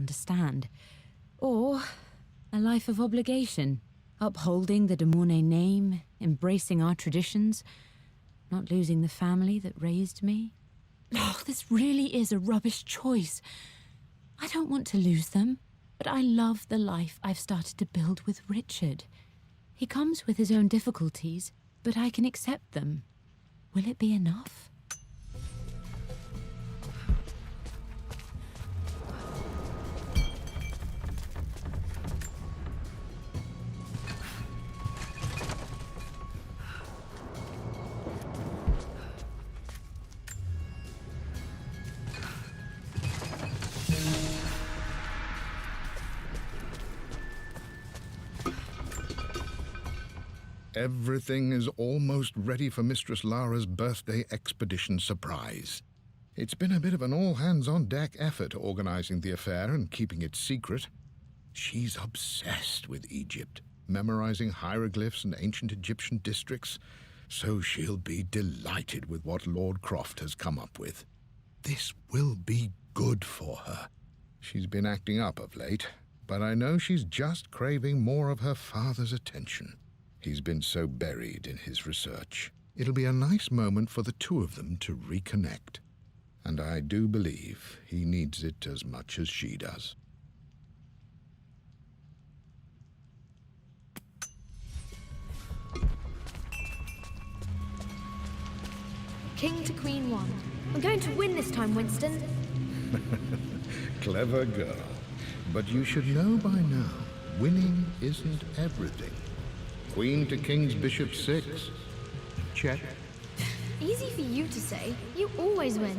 understand. Or a life of obligation, upholding the de Mornay name, embracing our traditions, not losing the family that raised me. Oh, this really is a rubbish choice. I don't want to lose them, but I love the life I've started to build with Richard. He comes with his own difficulties, but I can accept them. Will it be enough? Everything is almost ready for Mistress Lara's birthday expedition surprise. It's been a bit of an all-hands-on-deck effort organizing the affair and keeping it secret. She's obsessed with Egypt, memorizing hieroglyphs and ancient Egyptian districts, so she'll be delighted with what Lord Croft has come up with. This will be good for her. She's been acting up of late, but I know she's just craving more of her father's attention. He's been so buried in his research. It'll be a nice moment for the two of them to reconnect. And I do believe he needs it as much as she does. King to Queen 1. I'm going to win this time, Winston. Clever girl. But you should know by now, winning isn't everything. Queen to King's Bishop 6. Check. Easy for you to say. You always win.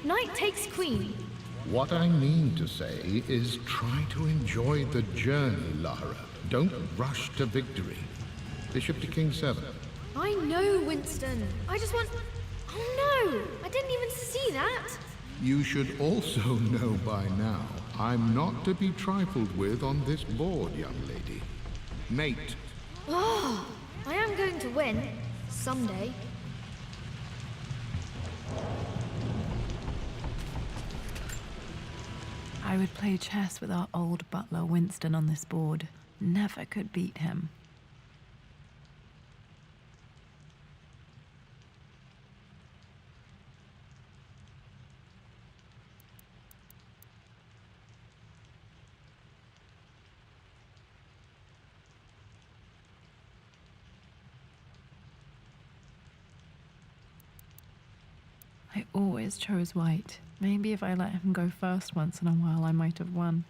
Knight takes Queen. What I mean to say is try to enjoy the journey, Lara. Don't rush to victory. Bishop to King 7. I know, Winston. I just want... Oh no! I didn't even see that! You should also know by now, I'm not to be trifled with on this board, young lady. Mate. Oh, I am going to win. Someday. I would play chess with our old butler Winston on this board. Never could beat him. I always chose white. Maybe if I let him go first once in a while, I might have won.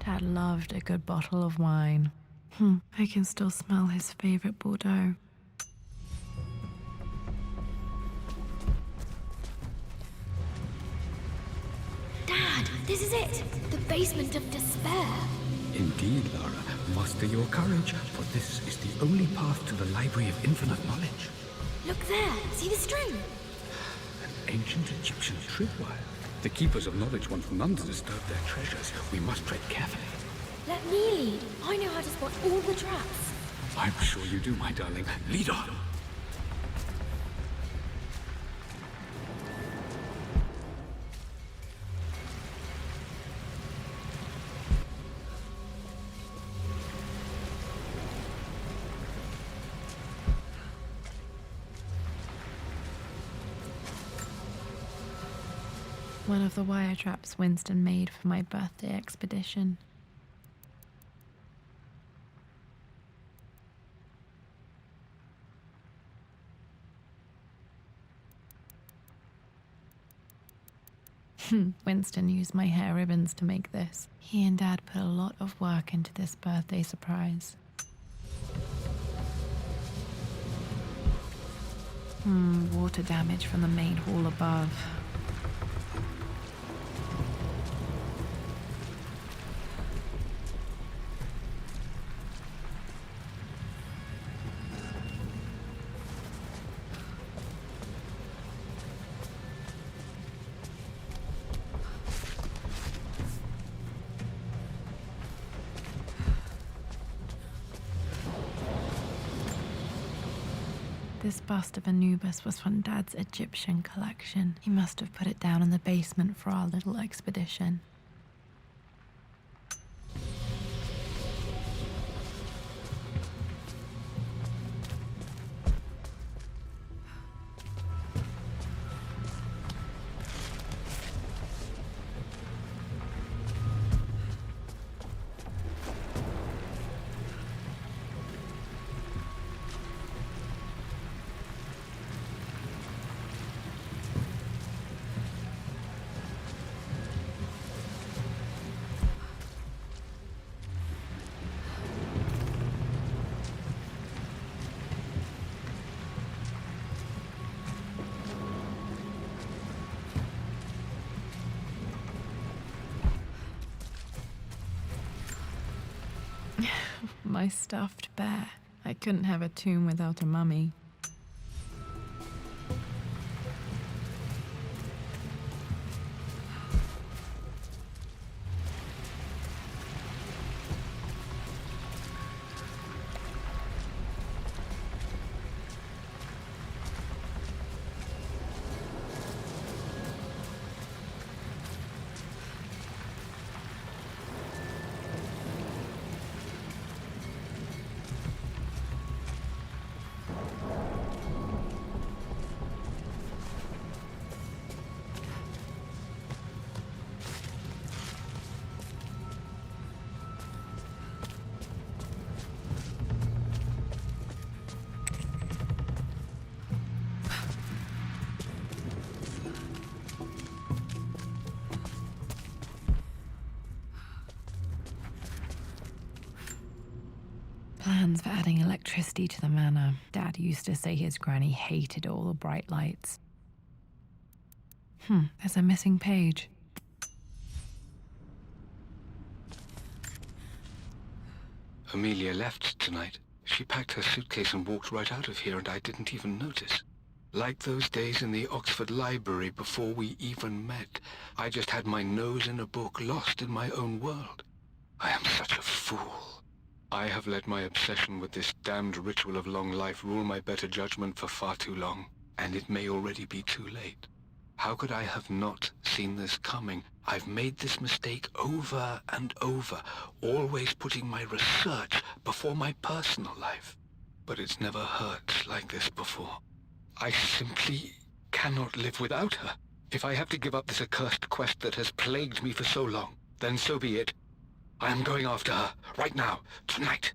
Dad loved a good bottle of wine. I can still smell his favorite Bordeaux. Dad, this is it! The basement of despair! Indeed, Lara. Muster your courage, for this is the only path to the Library of Infinite Knowledge. Look there! See the string? An ancient Egyptian tripwire. The Keepers of Knowledge want none to disturb their treasures. We must tread carefully. Let me lead. I know how to spot all the traps. I'm sure you do, my darling. Lead on! One of the wire traps Winston made for my birthday expedition. Winston used my hair ribbons to make this. He and Dad put a lot of work into this birthday surprise. Water damage from the main hall above. This bust of Anubis was from Dad's Egyptian collection. He must have put it down in the basement for our little expedition. My stuffed bear. I couldn't have a tomb without a mummy. Plans for adding electricity to the manor. Dad used to say his granny hated all the bright lights. There's a missing page. Amelia left tonight. She packed her suitcase and walked right out of here, and I didn't even notice. Like those days in the Oxford Library before we even met, I just had my nose in a book, lost in my own world. I am such a fool. I have let my obsession with this damned ritual of long life rule my better judgment for far too long, and it may already be too late. How could I have not seen this coming? I've made this mistake over and over, always putting my research before my personal life. But it's never hurt like this before. I simply cannot live without her. If I have to give up this accursed quest that has plagued me for so long, then so be it. I am going after her, right now, tonight.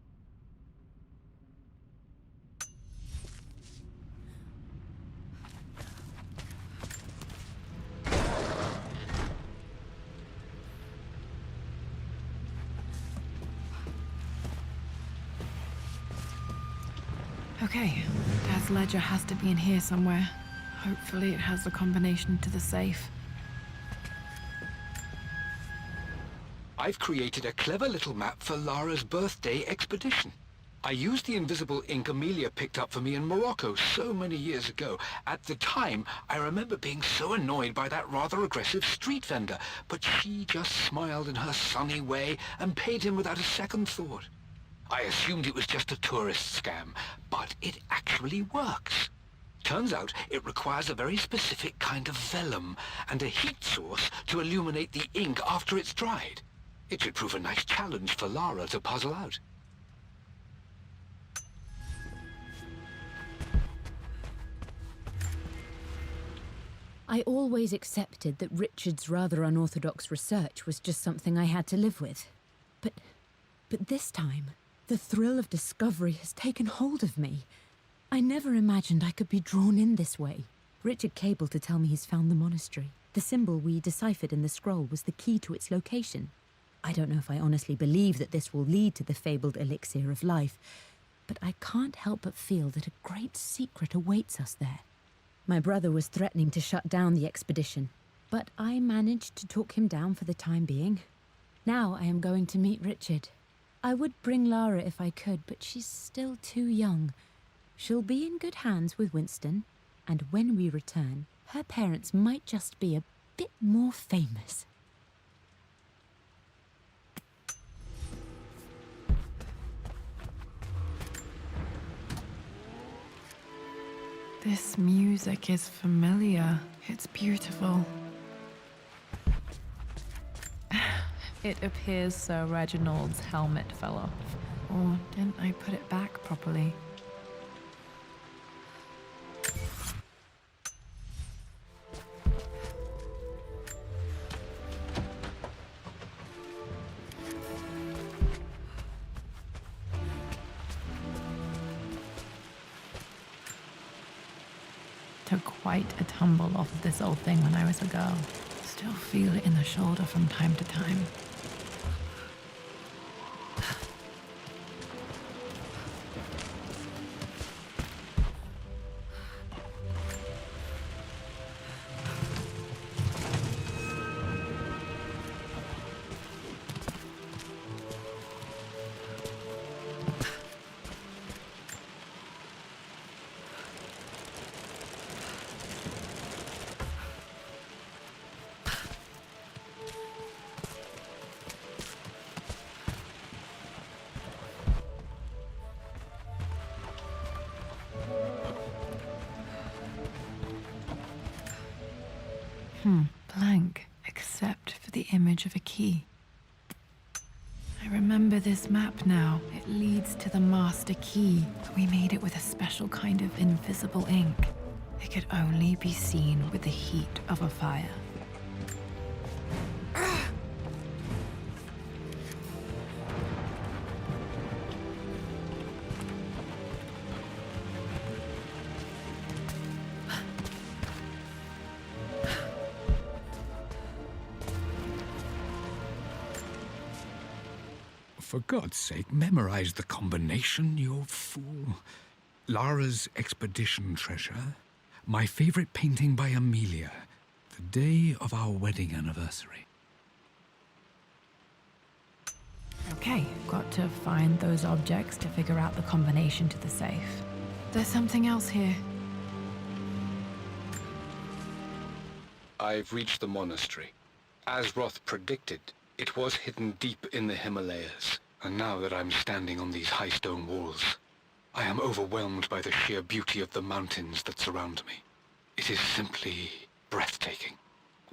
Okay, Dad's ledger has to be in here somewhere. Hopefully it has the combination to the safe. I've created a clever little map for Lara's birthday expedition. I used the invisible ink Amelia picked up for me in Morocco so many years ago. At the time, I remember being so annoyed by that rather aggressive street vendor, but she just smiled in her sunny way and paid him without a second thought. I assumed it was just a tourist scam, but it actually works. Turns out it requires a very specific kind of vellum and a heat source to illuminate the ink after it's dried. It should prove a nice challenge for Lara to puzzle out. I always accepted that Richard's rather unorthodox research was just something I had to live with. But this time, the thrill of discovery has taken hold of me. I never imagined I could be drawn in this way. Richard cabled to tell me he's found the monastery. The symbol we deciphered in the scroll was the key to its location. I don't know if I honestly believe that this will lead to the fabled elixir of life, but I can't help but feel that a great secret awaits us there. My brother was threatening to shut down the expedition, but I managed to talk him down for the time being. Now I am going to meet Richard. I would bring Lara if I could, but she's still too young. She'll be in good hands with Winston, and when we return, her parents might just be a bit more famous. This music is familiar. It's beautiful. It appears Sir Reginald's helmet fell off. Or didn't I put it back properly? Took quite a tumble off of this old thing when I was a girl. Still feel it in the shoulder from time to time. Blank, except for the image of a key. I remember this map now. It leads to the master key. We made it with a special kind of invisible ink. It could only be seen with the heat of a fire. For God's sake, memorize the combination, you fool. Lara's expedition treasure, my favorite painting by Amelia, the day of our wedding anniversary. Okay, got to find those objects to figure out the combination to the safe. There's something else here. I've reached the monastery. As Roth predicted, it was hidden deep in the Himalayas. And now that I'm standing on these high stone walls, I am overwhelmed by the sheer beauty of the mountains that surround me. It is simply breathtaking.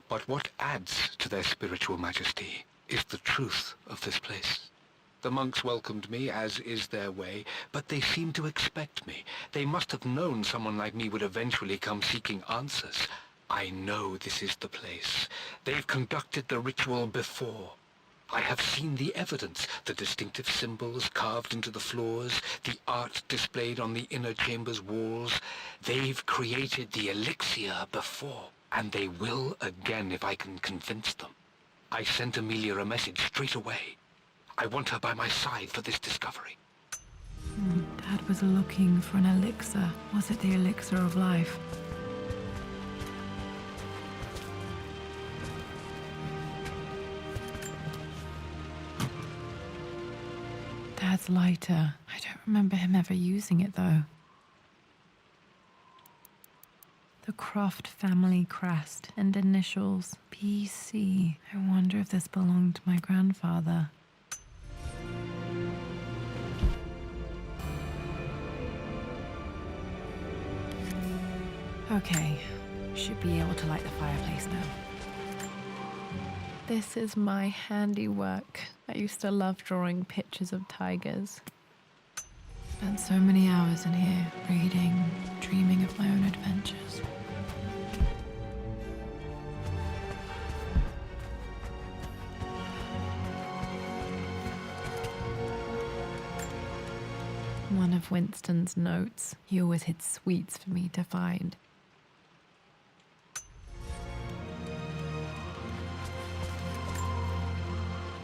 But what adds to their spiritual majesty is the truth of this place. The monks welcomed me, as is their way, but they seemed to expect me. They must have known someone like me would eventually come seeking answers. I know this is the place. They've conducted the ritual before. I have seen the evidence, the distinctive symbols carved into the floors, the art displayed on the inner chamber's walls. They've created the elixir before, and they will again if I can convince them. I sent Amelia a message straight away. I want her by my side for this discovery. Dad was looking for an elixir. Was it the elixir of life? Dad's lighter. I don't remember him ever using it, though. The Croft family crest and initials BC. I wonder if this belonged to my grandfather. Okay, should be able to light the fireplace now. This is my handiwork. I used to love drawing pictures of tigers. Spent so many hours in here, reading, dreaming of my own adventures. One of Winston's notes. He always hid sweets for me to find.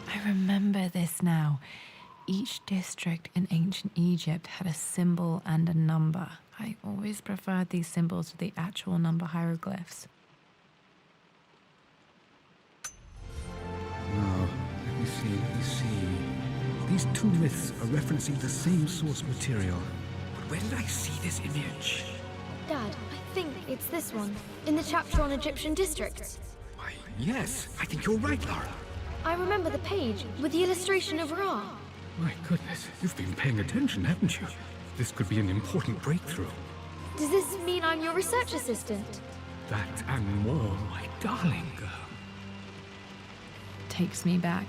I remember this now. Each district in ancient Egypt had a symbol and a number. I always preferred these symbols to the actual number hieroglyphs. Now, let me see. These two myths are referencing the same source material. But where did I see this image? Dad, I think it's this one, in the chapter on Egyptian districts. Why, yes, I think you're right, Lara. I remember the page with the illustration of Ra. My goodness, you've been paying attention, haven't you? This could be an important breakthrough. Does this mean I'm your research assistant? That and more, my darling girl. Takes me back.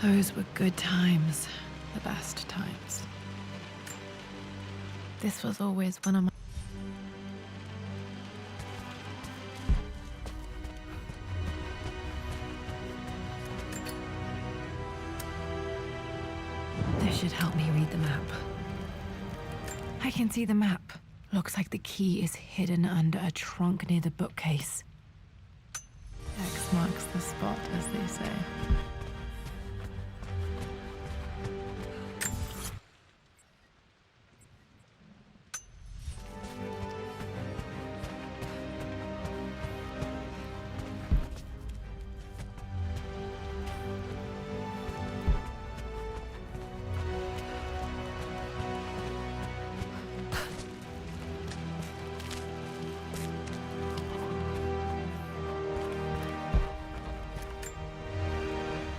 Those were good times. The best times. This was always one of my... This should help me read the map. I can see the map. Looks like the key is hidden under a trunk near the bookcase. X marks the spot, as they say.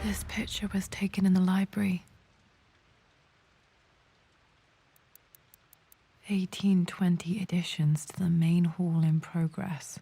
This picture was taken in the library. 1820 additions to the main hall in progress.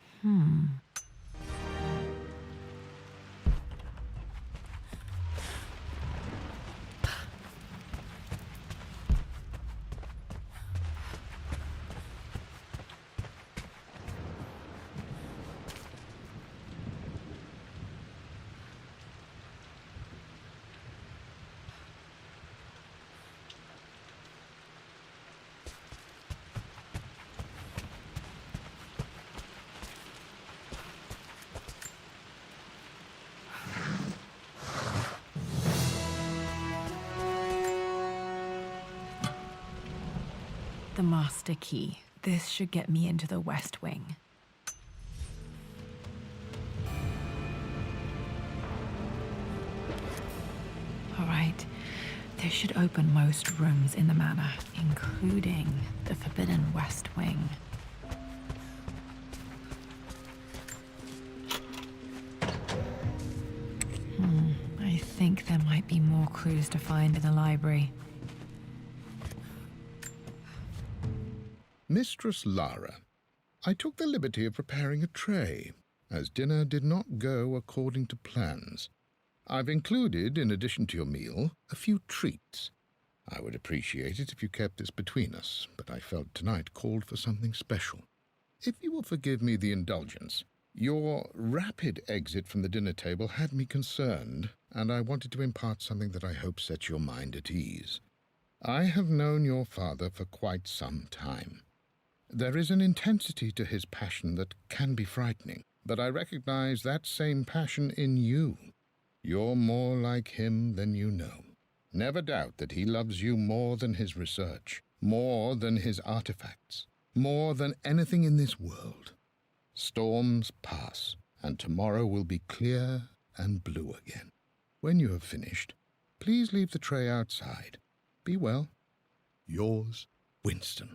The master key. This should get me into the West Wing. All right. This should open most rooms in the manor, including the Forbidden West Wing. I think there might be more clues to find in the library. Mistress Lara, I took the liberty of preparing a tray, as dinner did not go according to plans. I've included, in addition to your meal, a few treats. I would appreciate it if you kept this between us, but I felt tonight called for something special. If you will forgive me the indulgence, your rapid exit from the dinner table had me concerned, and I wanted to impart something that I hope sets your mind at ease. I have known your father for quite some time. There is an intensity to his passion that can be frightening, but I recognize that same passion in you. You're more like him than you know. Never doubt that he loves you more than his research, more than his artifacts, more than anything in this world. Storms pass, and tomorrow will be clear and blue again. When you have finished, please leave the tray outside. Be well. Yours, Winston.